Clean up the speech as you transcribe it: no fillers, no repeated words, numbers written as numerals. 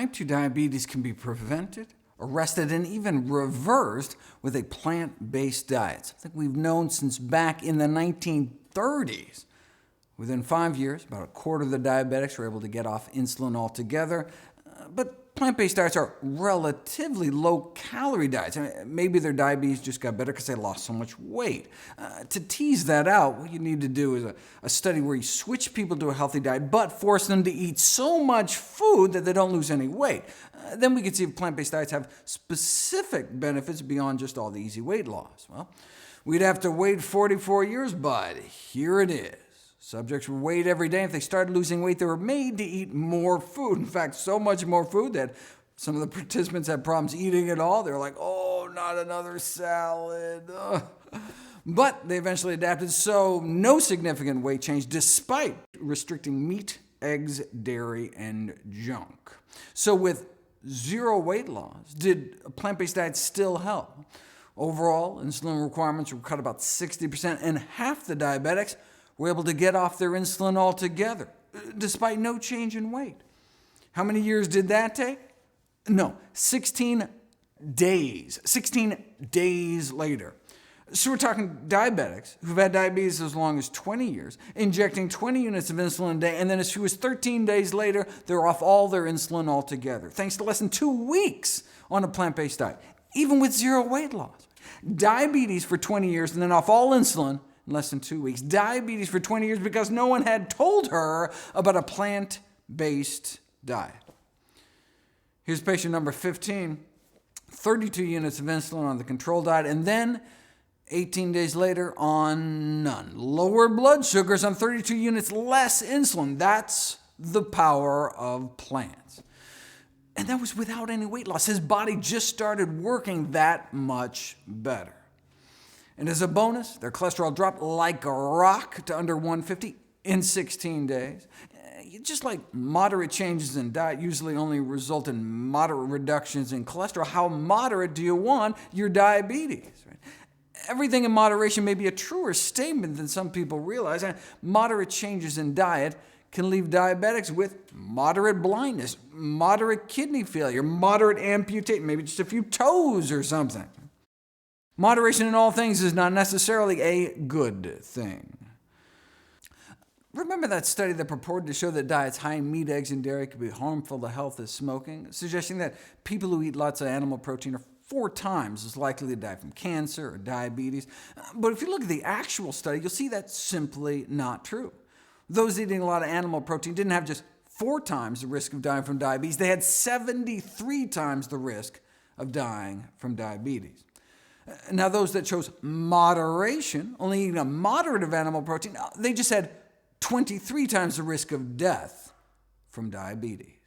Type 2 diabetes can be prevented, arrested, and even reversed with a plant-based diet, something we've known since back in the 1930s. Within 5 years, about a quarter of the diabetics were able to get off insulin altogether, but plant-based diets are relatively low-calorie diets. Maybe their diabetes just got better because they lost so much weight. To tease that out, what you need to do is a study where you switch people to a healthy diet, but force them to eat so much food that they don't lose any weight. Then we can see if plant-based diets have specific benefits beyond just all the easy weight loss. Well, we'd have to wait 44 years, but here it is. Subjects were weighed every day. If they started losing weight, they were made to eat more food. In fact, so much more food that some of the participants had problems eating it all. They were like, oh, not another salad. Ugh. But they eventually adapted, so no significant weight change, despite restricting meat, eggs, dairy, and junk. So with zero weight loss, did a plant-based diet still help? Overall, insulin requirements were cut about 60%, and half the diabetics were able to get off their insulin altogether, despite no change in weight. How many years did that take? No, 16 days. 16 days later. So we're talking diabetics who've had diabetes as long as 20 years, injecting 20 units of insulin a day, and then as few as 13 days later, they're off all their insulin altogether, thanks to less than 2 weeks on a plant-based diet, even with zero weight loss. Diabetes for 20 years and then off all insulin in less than 2 weeks. Diabetes for 20 years because no one had told her about a plant-based diet. Here's patient number 15, 32 units of insulin on the control diet, and then 18 days later on none. Lower blood sugars on 32 units less insulin. That's the power of plants. And that was without any weight loss. His body just started working that much better. And as a bonus, their cholesterol dropped like a rock to under 150 in 16 days. Just like moderate changes in diet usually only result in moderate reductions in cholesterol, how moderate do you want your diabetes? Right? Everything in moderation may be a truer statement than some people realize. Moderate changes in diet can leave diabetics with moderate blindness, moderate kidney failure, moderate amputation, maybe just a few toes or something. Moderation in all things is not necessarily a good thing. Remember that study that purported to show that diets high in meat, eggs, and dairy could be harmful to health as smoking, suggesting that people who eat lots of animal protein are 4 times as likely to die from cancer or diabetes. But if you look at the actual study, you'll see that's simply not true. Those eating a lot of animal protein didn't have just 4 times the risk of dying from diabetes. They had 73 times the risk of dying from diabetes. Now, those that chose moderation, only eating a moderate of animal protein, they just had 23 times the risk of death from diabetes.